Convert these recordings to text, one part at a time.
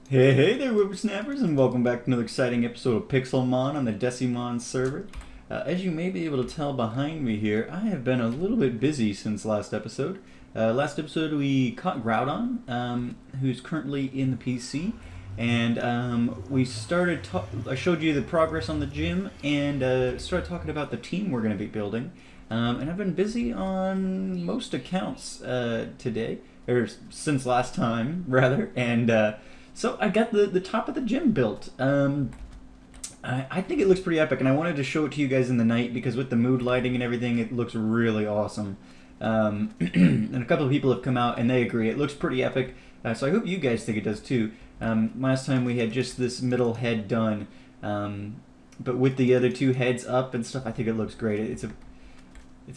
Hey there, whippersnappers, and welcome back to another exciting episode of Pixelmon on the DeciMon server. As you may be able to tell behind me here, I have been a little bit busy since last episode. Last episode we caught Groudon, who's currently in the PC, and we started. I showed you the progress on the gym, and started talking about the team we're going to be building. And I've been busy on most accounts today, or since last time, rather, and. So I got the top of the gym built. I think it looks pretty epic, and I wanted to show it to you guys in the night because with the mood lighting and everything, it looks really awesome. And a couple of people have come out and they agree. It looks pretty epic, so I hope you guys think it does too. Last time we had just this middle head done, but with the other two heads up and stuff, I think it looks great. It's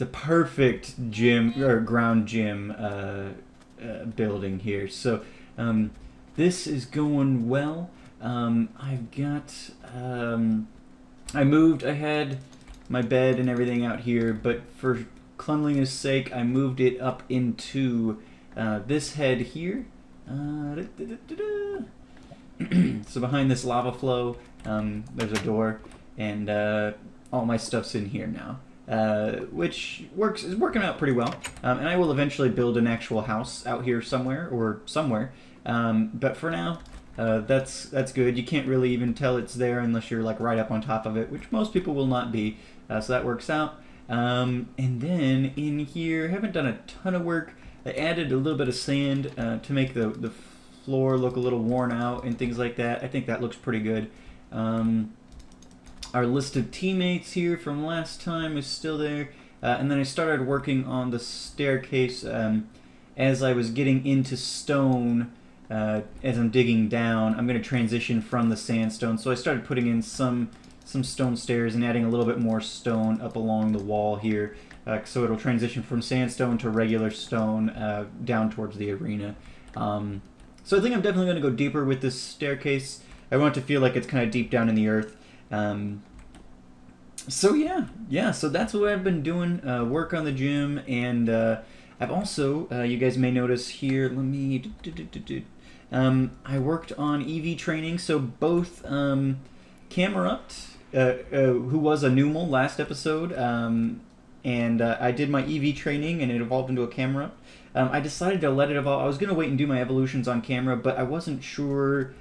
a perfect gym or ground gym building here. So. This is going well. I've got, I had my bed and everything out here, but for cleanliness sake, I moved it up into this head here. So behind this lava flow, there's a door, and all my stuff's in here now. Which is working out pretty well. And I will eventually build an actual house out here somewhere. But for now, that's good. You can't really even tell it's there unless you're like right up on top of it, which most people will not be. So that works out. And then in here, haven't done a ton of work. I added a little bit of sand to make the floor look a little worn out and things like that. I think that looks pretty good. Our list of teammates here from last time is still there. And then I started working on the staircase as I was getting into stone. As I'm digging down, I'm going to transition from the sandstone. So I started putting in some stone stairs and adding a little bit more stone up along the wall here. So it'll transition from sandstone to regular stone down towards the arena. So I think I'm definitely going to go deeper with this staircase. I want it to feel like it's kind of deep down in the earth. So yeah, so that's what I've been doing, work on the gym, and I've also, you guys may notice here, let me, I worked on EV training, so both Camerupt, who was a Numal last episode, and I did my EV training, and it evolved into a Camerupt. I decided to let it evolve. I was going to wait and do my evolutions on camera, but I wasn't sure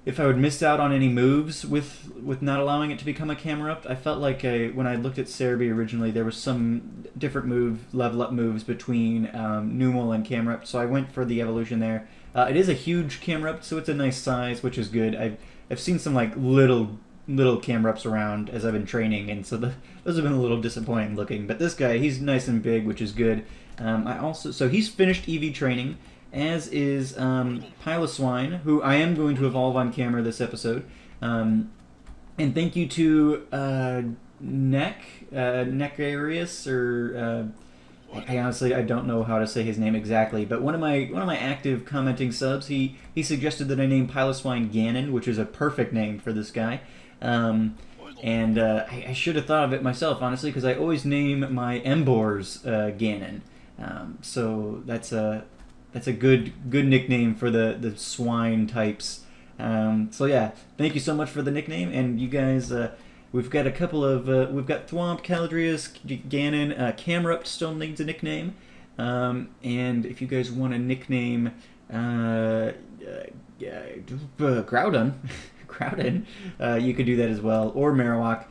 if I would miss out on any moves with not allowing it to become a Camerupt. I felt like when I looked at Cerebi originally, there was some different level up moves between Numal and Camerupt, so I went for the evolution there. It is a huge Camerupt, so it's a nice size, which is good. I've seen some like little Camerupts around as I've been training, and so those have been a little disappointing looking. But this guy, he's nice and big, which is good. So he's finished EV training, as is Piloswine, who I am going to evolve on camera this episode. And thank you to Necarius, or I honestly don't know how to say his name exactly, but one of my active commenting subs, he suggested that I name Piloswine Ganon, which is a perfect name for this guy. And I should have thought of it myself, honestly, because I always name my Embors Ganon. So that's a good nickname for the swine types. So yeah, thank you so much for the nickname, and you guys, we've got a couple of, we've got Thwomp, Caladrius, Ganon, Camerupt still needs a nickname, and if you guys want a nickname, Groudon, you could do that as well, or Marowak.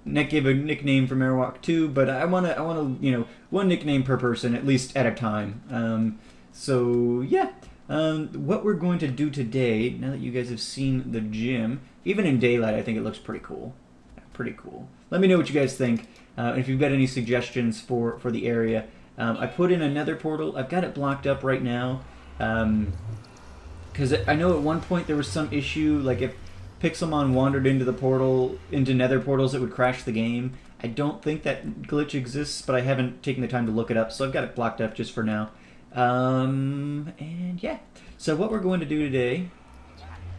Nick gave a nickname for Marowak too, but I want to, one nickname per person, at least at a time. So yeah, what we're going to do today, now that you guys have seen the gym, even in daylight, I think it looks pretty cool. Pretty cool. Let me know what you guys think, and if you've got any suggestions for the area. I put in a nether portal. I've got it blocked up right now, because I know at one point there was some issue, like if Pixelmon wandered into nether portals, it would crash the game. I don't think that glitch exists, but I haven't taken the time to look it up, so I've got it blocked up just for now. And yeah, so what we're going to do today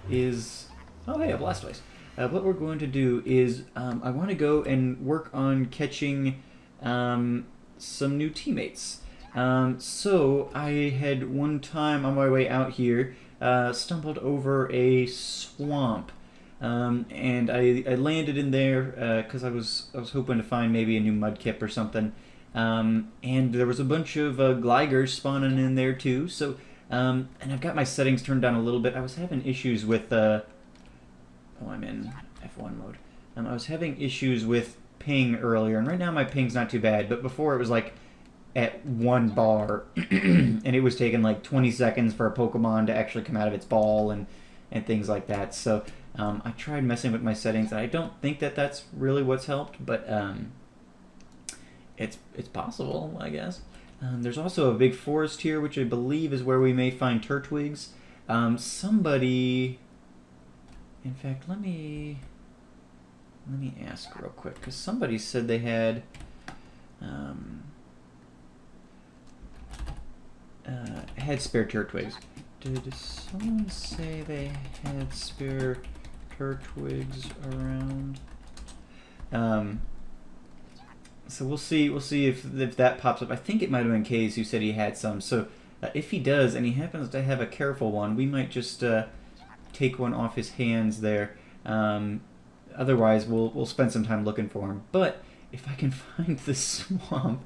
is Oh, hey, a Blastoise. What we're going to do is I want to go and work on catching some new teammates. So I had one time on my way out here stumbled over a swamp. And I landed in there because I was hoping to find maybe a new Mudkip or something. And there was a bunch of Gligers spawning in there too. So and I've got my settings turned down a little bit. I was having issues with oh, I'm in F1 mode. I was having issues with ping earlier, and right now my ping's not too bad, but before it was like at 1 bar, and it was taking like 20 seconds for a Pokemon to actually come out of its ball and things like that. So I tried messing with my settings, and I don't think that that's really what's helped, but it's possible, I guess. There's also a big forest here, which I believe is where we may find Turtwigs. Somebody... In fact, let me ask real quick, because somebody said they had spare Turtwigs. Did someone say they had spare Turtwigs around? So we'll see if that pops up. I think it might have been Kays who said he had some. So if he does, and he happens to have a careful one, we might just take one off his hands there. Otherwise, we'll spend some time looking for him. But if I can find the swamp,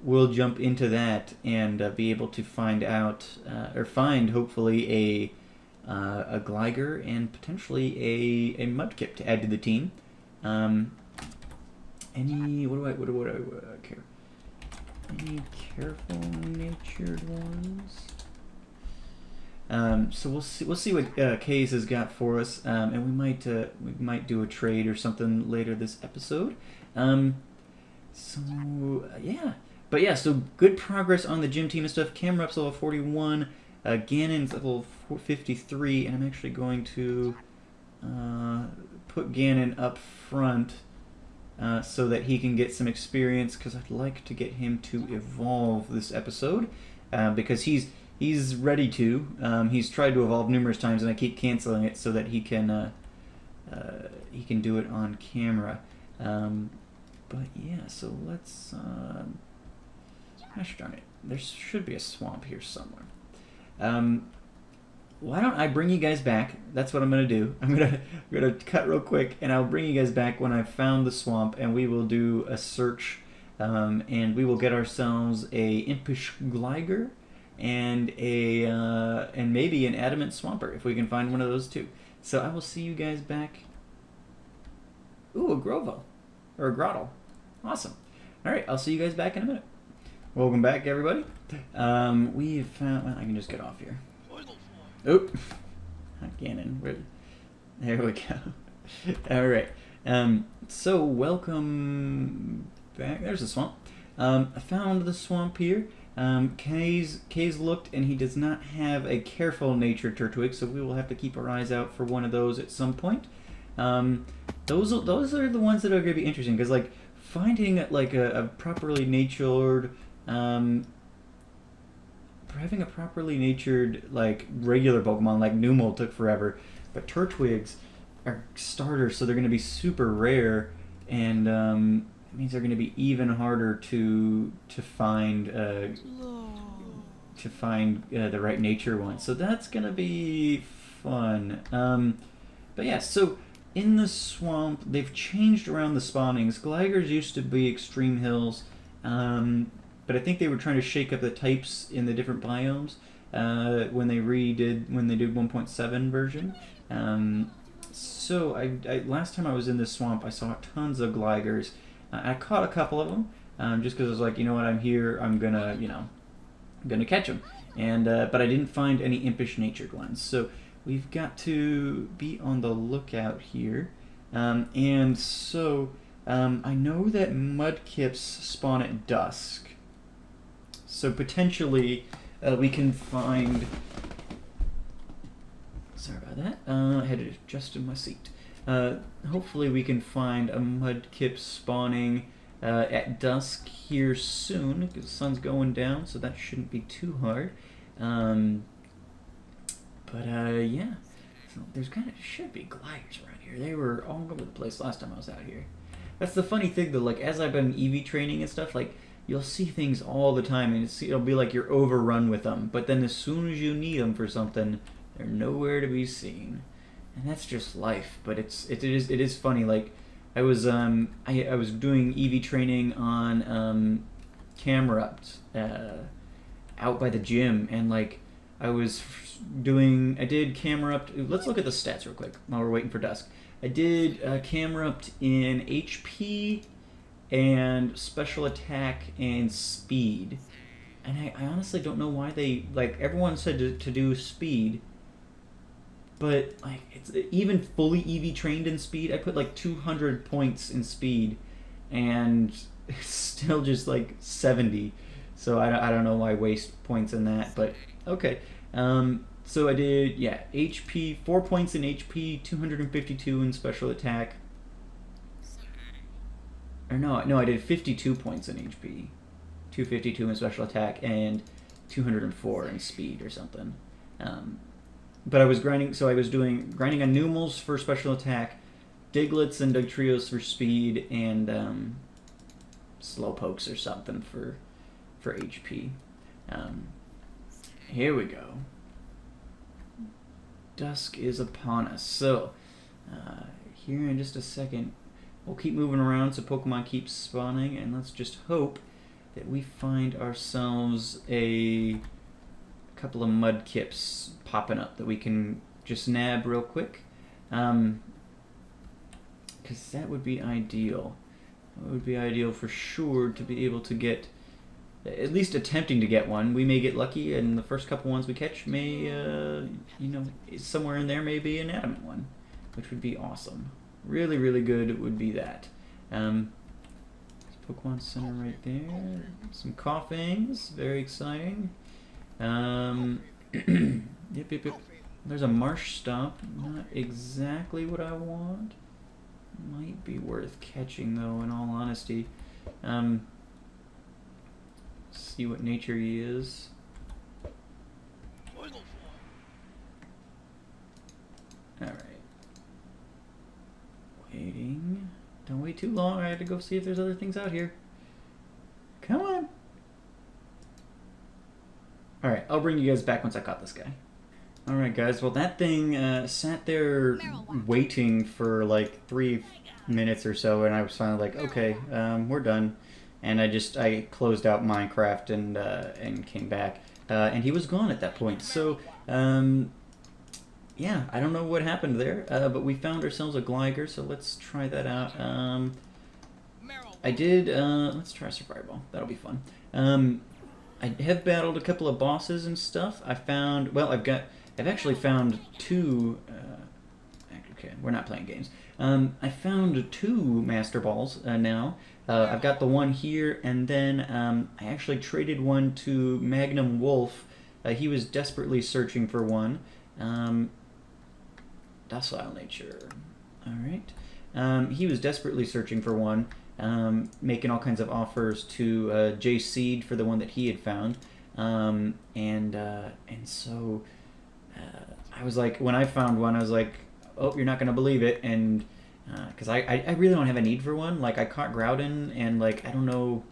we'll jump into that and be able to find out or find hopefully a Gligar and potentially a Mudkip to add to the team. Any what do I care? Any careful natured ones? So we'll see what Kays has got for us, and we might do a trade or something later this episode. So yeah, but yeah, so good progress on the gym team and stuff. Camerup's level 41, Ganon's level 53, and I'm actually going to put Ganon up front so that he can get some experience, because I'd like to get him to evolve this episode, because he's ready to. He's tried to evolve numerous times, and I keep canceling it so that he can do it on camera. But yeah, so let's. Gosh darn it! There should be a swamp here somewhere. Why don't I bring you guys back? That's what I'm gonna do. I'm gonna cut real quick, and I'll bring you guys back when I've found the swamp, and we will do a search, and we will get ourselves a impish Gligar and and maybe an adamant Swampert if we can find one of those two. So I will see you guys back. Ooh, a Grovo or a Grottle. Awesome. All right, I'll see you guys back in a minute. Welcome back, everybody. We have found. Well, I can just get off here. Oop. Ganon. There we go. All right. So welcome back. There's the swamp. I found the swamp here. Kays looked, and he does not have a careful nature Turtwig, so we will have to keep our eyes out for one of those at some point. Those are the ones that are going to be interesting, because like finding like a properly natured, having a properly natured like regular Pokemon like Numel took forever, but Turtwigs are starters, so they're going to be super rare, and it means they're going to be even harder to find the right nature one. So that's going to be fun. But yeah, so in the swamp, they've changed around the spawnings. Gligars used to be extreme hills, but I think they were trying to shake up the types in the different biomes when they did 1.7 version. So I last time I was in this swamp, I saw tons of Gligars. I caught a couple of them just because I was like, you know what, I'm here, I'm gonna catch them. And but I didn't find any impish natured ones. So we've got to be on the lookout here. And so I know that Mudkips spawn at dusk. So potentially we can find... Sorry about that. I had to adjust my seat. Hopefully we can find a Mudkip spawning at dusk here soon, because the sun's going down, so that shouldn't be too hard. But But yeah, so there's should be gliders around here. They were all over the place last time I was out here. That's the funny thing though, like as I've been EV training and stuff, like you'll see things all the time and it'll be like you're overrun with them, but then as soon as you need them for something, they're nowhere to be seen. And that's just life, but it is funny. Like I was doing EV training on camera out by the gym, and like I did camera up. Let's look at the stats real quick while we're waiting for dusk. I did camera up in HP and special attack and speed, and I honestly don't know why they like everyone said to do speed. But like it's even fully EV trained in speed, I put like 200 points in speed, and it's still just like 70. So I don't know why I waste points in that, but okay. So I did HP 4 points in HP, 252 in special attack. Or no, I did 52 points in HP, 252 in special attack, and 204 in speed or something. But I was grinding, so I was grinding on Numels for special attack, Diglets and Dugtrios for speed, and Slowpokes or something for HP. Here we go. Dusk is upon us. So, here in just a second, we'll keep moving around so Pokemon keep spawning, and let's just hope that we find ourselves a couple of Mudkips popping up that we can just nab real quick, because that would be ideal. It would be ideal for sure to be able to get, at least attempting to get one. We may get lucky, and the first couple ones we catch may, somewhere in there may be an adamant one, which would be awesome. Really, really good would be that. Pokemon Center right there. Some Coughings, very exciting. Yep. There's a marsh stop. Not exactly what I want. Might be worth catching though, in all honesty. See what nature he is. Alright. Waiting. Don't wait too long. I have to go see if there's other things out here. Come on. Alright, I'll bring you guys back once I caught this guy. Alright guys, well that thing sat there waiting for like 3 minutes or so, and I was finally like, okay, we're done. And I closed out Minecraft and came back. And he was gone at that point. So, yeah, I don't know what happened there, but we found ourselves a Gligar, so let's try that out. Let's try Survivor Ball. That'll be fun. I have battled a couple of bosses and stuff. I've actually found 2, okay, we're not playing games. I found 2 Master Balls now. I've got the one here, and then I actually traded one to Magnum Wolf. He was desperately searching for one. Docile nature. Alright. He was desperately searching for one, making all kinds of offers to Jay Seed for the one that he had found. And so I was like, when I found one, I was like, oh, you're not going to believe it. And because I really don't have a need for one. Like, I caught Groudon, and like, I don't know,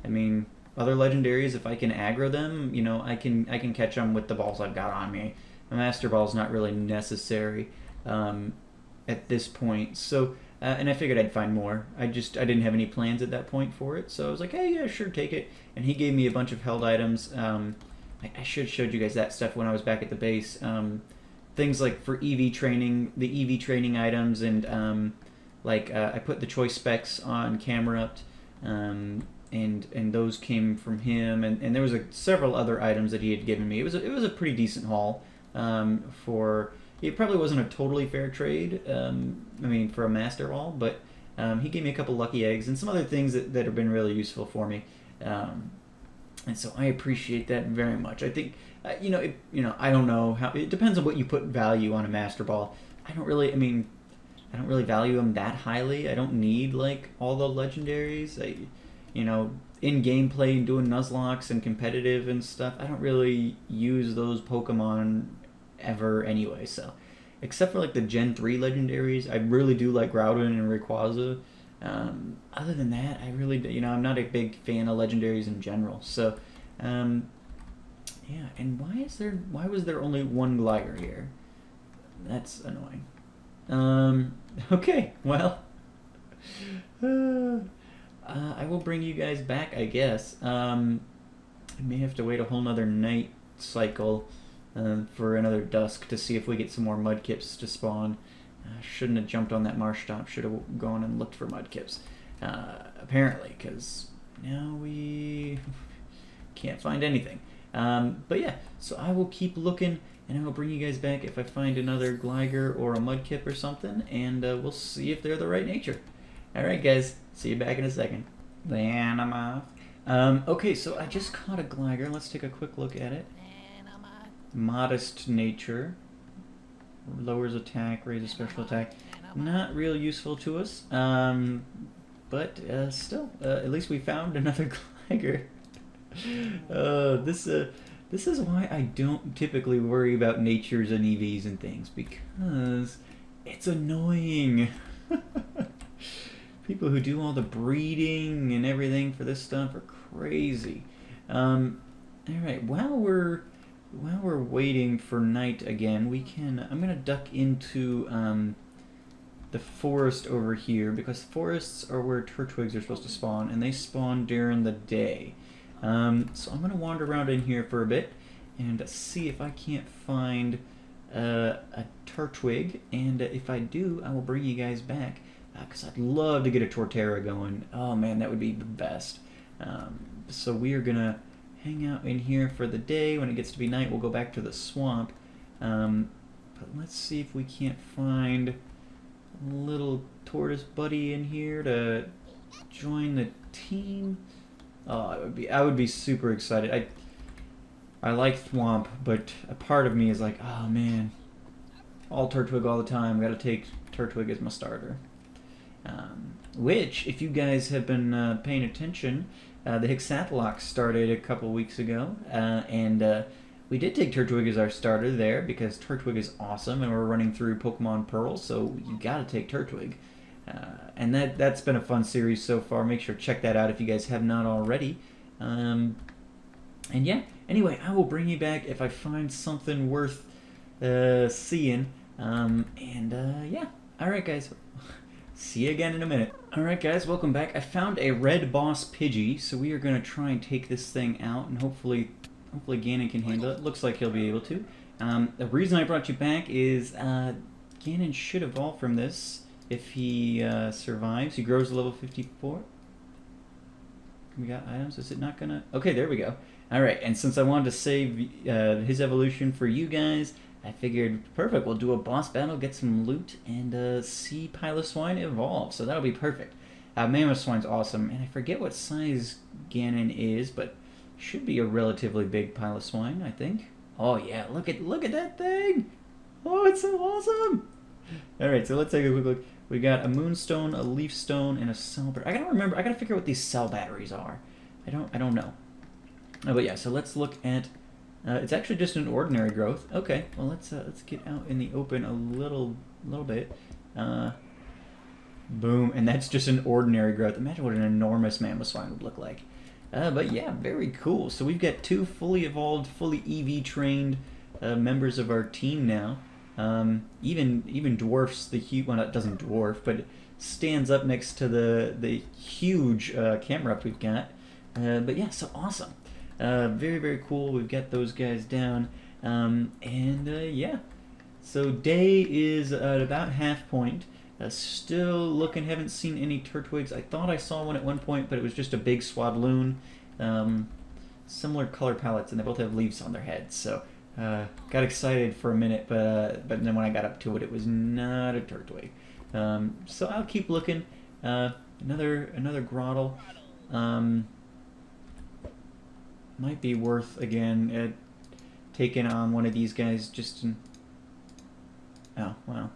I mean, other legendaries, if I can aggro them, you know, I can catch them with the balls I've got on me. A Master Ball's not really necessary at this point. So, and I figured I'd find more. I didn't have any plans at that point for it, so I was like, hey, yeah, sure, take it. And he gave me a bunch of held items. I should have showed you guys that stuff when I was back at the base. Things like for EV training, the EV training items, and I put the choice specs on camera up, and those came from him, and there was several other items that he had given me. It was a pretty decent haul. It probably wasn't a totally fair trade, for a Master Ball, but he gave me a couple lucky eggs and some other things that have been really useful for me, and so I appreciate that very much. I think, I don't know how, it depends on what you put value on a Master Ball. I don't really value them that highly. I don't need like all the legendaries. In gameplay and doing Nuzlocke and competitive and stuff, I don't really use those Pokemon ever anyway. So, except for like the Gen 3 legendaries, I really do like Groudon and Rayquaza. Other than that, I really, I'm not a big fan of legendaries in general. So, yeah. And why was there only one glider here? That's annoying. Okay, well, I will bring you guys back, I guess. I may have to wait a whole nother night cycle for another dusk to see if we get some more mudkips to spawn. Shouldn't have jumped on that marsh top. Should have gone and looked for mudkips. Apparently, because now we can't find anything. But yeah, so I will keep looking, and I will bring you guys back if I find another Gligar or a Mudkip or something, and we'll see if they're the right nature. Alright guys, see you back in a second. Then I'm off. Okay, so I just caught a Gligar. Let's take a quick look at it. Modest nature. Lowers attack, raises special attack. Not real useful to us, but still, at least we found another Gligar. This is why I don't typically worry about natures and EVs and things, because it's annoying. People who do all the breeding and everything for this stuff are crazy. Alright, while we're waiting for night again, I'm gonna duck into the forest over here, because forests are where Turtwigs are supposed to spawn, and they spawn during the day. So I'm going to wander around in here for a bit and see if I can't find a Turtwig, and if I do, I will bring you guys back, because I'd love to get a Torterra going. Oh man, that would be the best. So we are going to hang out in here for the day. When it gets to be night, we'll go back to the swamp. But let's see if we can't find a little Tortoise buddy in here to join the team. Oh, I would be super excited. I like Thwomp, but a part of me is like, oh man, all Turtwig all the time. Got to take Turtwig as my starter. Which, if you guys have been paying attention, the Hexathlox started a couple weeks ago, and we did take Turtwig as our starter there because Turtwig is awesome, and we're running through Pokemon Pearl, so you got to take Turtwig. And that's been a fun series so far. Make sure to check that out if you guys have not already. And yeah, anyway, I will bring you back if I find something worth seeing. Yeah, alright guys, see you again in a minute. Alright guys, welcome back. I found a red boss Pidgey, so we are going to try and take this thing out, and hopefully Ganon can handle it. Looks like he'll be able to. The reason I brought you back is Ganon should evolve from this. If he survives, he grows to level 54. We got items. Is it not gonna? Okay, there we go. Alright, and since I wanted to save his evolution for you guys, I figured, perfect, we'll do a boss battle, get some loot, and see Piloswine evolve. So that'll be perfect. Mamoswine's awesome, and I forget what size Ganon is, but should be a relatively big Piloswine, I think. Oh yeah, look at that thing! Oh, it's so awesome! Alright, so let's take a quick look. We got a Moonstone, a Leaf Stone, and a Cell Battery. I gotta figure out what these cell batteries are. I don't know. Oh, but yeah, so let's look at... it's actually just an ordinary growth. Okay, well let's get out in the open a little bit. Boom, and that's just an ordinary growth. Imagine what an enormous Mamoswine would look like. But yeah, very cool. So we've got two fully evolved, fully EV trained members of our team now. Even dwarfs the huge, well, it doesn't dwarf, but it stands up next to the huge camera up we've got. But yeah, so awesome. Very, very cool. We've got those guys down. Yeah. So day is at about half point. Still looking, haven't seen any Turtwigs. I thought I saw one at one point, but it was just a big Swadloon. Similar color palettes, and they both have leaves on their heads, so... got excited for a minute, but then when I got up to it, it was not a Turtwig. So I'll keep looking. Another Grottle. Might be worth again taking on one of these guys just to... Oh well,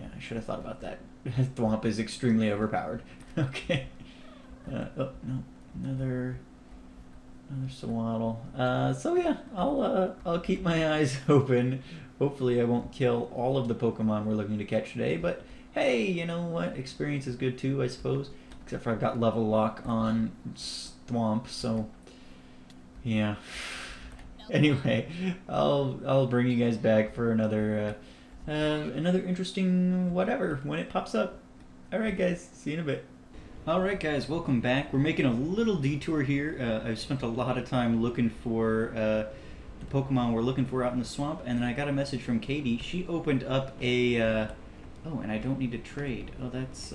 yeah, I should have thought about that. Thwomp is extremely overpowered. Okay. Oh no, another Swaddle. So yeah, I'll keep my eyes open. Hopefully I won't kill all of the Pokemon we're looking to catch today, but hey, you know what? Experience is good too, I suppose. Except for I've got level lock on Swamp, so yeah. Anyway, I'll bring you guys back for another interesting whatever when it pops up. Alright guys, see you in a bit. Alright guys, welcome back. We're making a little detour here. I've spent a lot of time looking for the Pokemon we're looking for out in the swamp, and then I got a message from Katie. She opened up a oh, and I don't need to trade. Oh, that's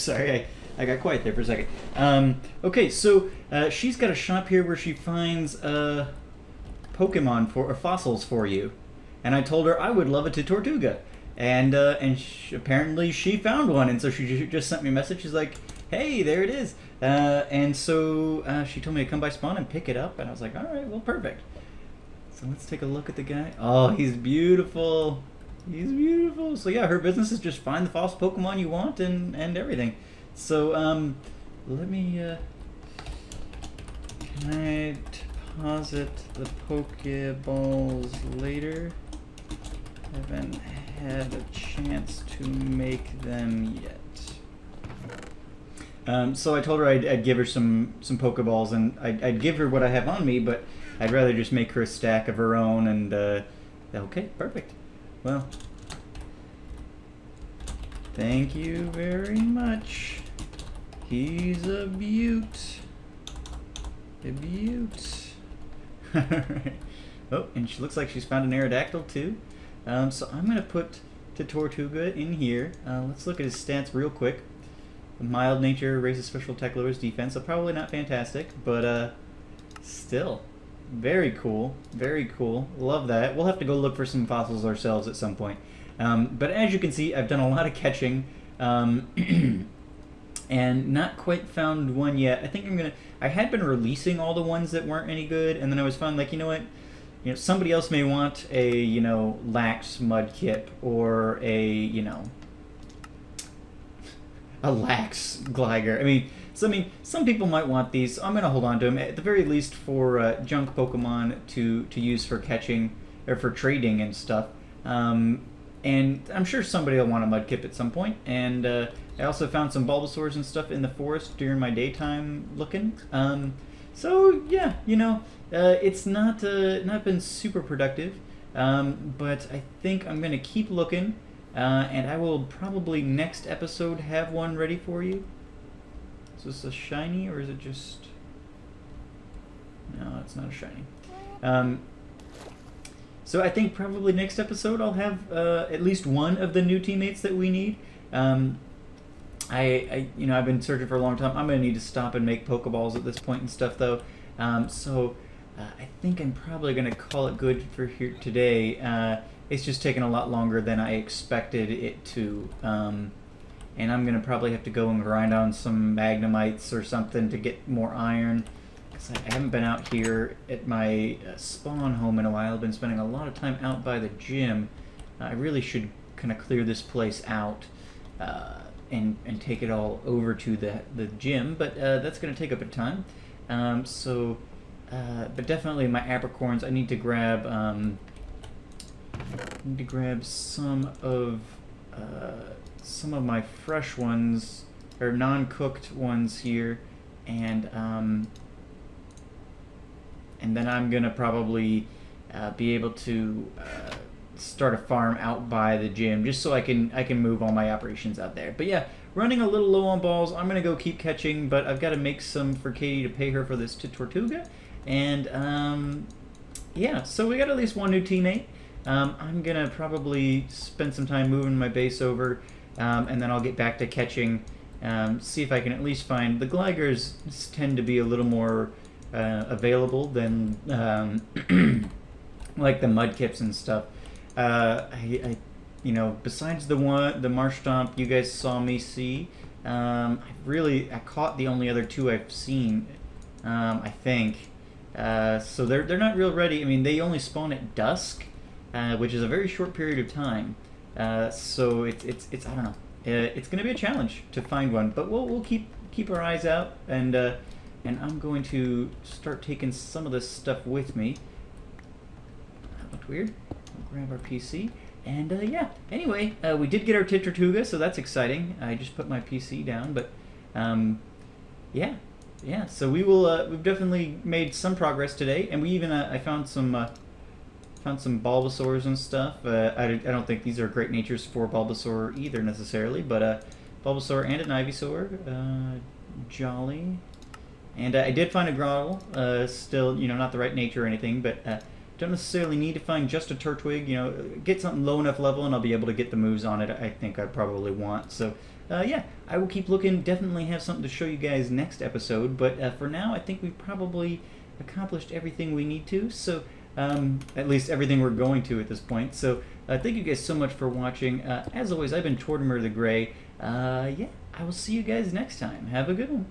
sorry, I got quiet there for a second. Okay, so she's got a shop here where she finds Pokemon or fossils for you, and I told her I would love it to Tortuga, and apparently she found one, and so she just sent me a message. She's like, "Hey, there it is," and so she told me to come by spawn and pick it up, and I was like, "All right, well, perfect." So let's take a look at the guy. Oh, he's beautiful. He's beautiful. So yeah, her business is just find the false Pokemon you want and everything. So let me can I deposit the Pokeballs later? Haven't had a chance to make them yet. So I told her I'd give her some Pokeballs, and I'd give her what I have on me, but I'd rather just make her a stack of her own. And okay, perfect. Well, thank you very much. He's a beaut. A beaut. Alright. Oh, and she looks like she's found an Aerodactyl too. So I'm going to put Tortuga in here. Let's look at his stats real quick. Mild nature, raises special attack, lowers defense. So probably not fantastic, but still. Very cool. Very cool. Love that. We'll have to go look for some fossils ourselves at some point. But as you can see, I've done a lot of catching. And not quite found one yet. I think I had been releasing all the ones that weren't any good, and then I was found like, you know what? You know, somebody else may want a, Lax Mudkip or a, a Lax Gligar. I mean, some people might want these. So I'm going to hold on to them, at the very least for junk Pokemon to use for catching, or for trading and stuff. And I'm sure somebody will want a Mudkip at some point. And I also found some Bulbasaurs and stuff in the forest during my daytime looking. So yeah, it's not been super productive. But I think I'm going to keep looking. And I will probably next episode have one ready for you. Is this a shiny, or is it just... No, it's not a shiny. So I think probably next episode I'll have at least one of the new teammates that we need. I've been searching for a long time. I'm going to need to stop and make Pokeballs at this point and stuff, though. So I think I'm probably going to call it good for here today. It's just taken a lot longer than I expected it to. And I'm going to probably have to go and grind on some Magnemites or something to get more iron. Because I haven't been out here at my spawn home in a while. I've been spending a lot of time out by the gym. I really should kind of clear this place out and take it all over to the gym. But that's going to take a bit of time. But definitely my apricorns, I need to grab some of my fresh ones, or non-cooked ones here, and then I'm gonna probably be able to start a farm out by the gym, just so I can move all my operations out there. But yeah, running a little low on balls. I'm gonna go keep catching, but I've got to make some for Katie to pay her for this to Tortuga, and yeah. So we got at least one new teammate. I'm gonna probably spend some time moving my base over. And then I'll get back to catching, see if I can at least find... The Gligars tend to be a little more available than like the Mudkips and stuff. Besides the Marshtomp you guys saw me see, I caught the only other two I've seen, I think. So they're not real ready. I mean, they only spawn at dusk, which is a very short period of time. So it's I don't know. it's going to be a challenge to find one, but we'll keep our eyes out, and I'm going to start taking some of this stuff with me. That looked weird. We'll grab our PC. And yeah, anyway, we did get our Tortuga, so that's exciting. I just put my PC down, but yeah, so we've definitely made some progress today, and we even I found some Bulbasaurs and stuff. I don't think these are great natures for Bulbasaur either necessarily, but Bulbasaur and an Ivysaur, jolly. And I did find a Growl, still, not the right nature or anything, but don't necessarily need to find just a Turtwig, get something low enough level and I'll be able to get the moves on it I think I probably want. So, yeah, I will keep looking, definitely have something to show you guys next episode, but for now I think we've probably accomplished everything we need to, so, at least everything we're going to at this point. So, thank you guys so much for watching. As always, I've been Tortimer the Gray. Yeah, I will see you guys next time. Have a good one.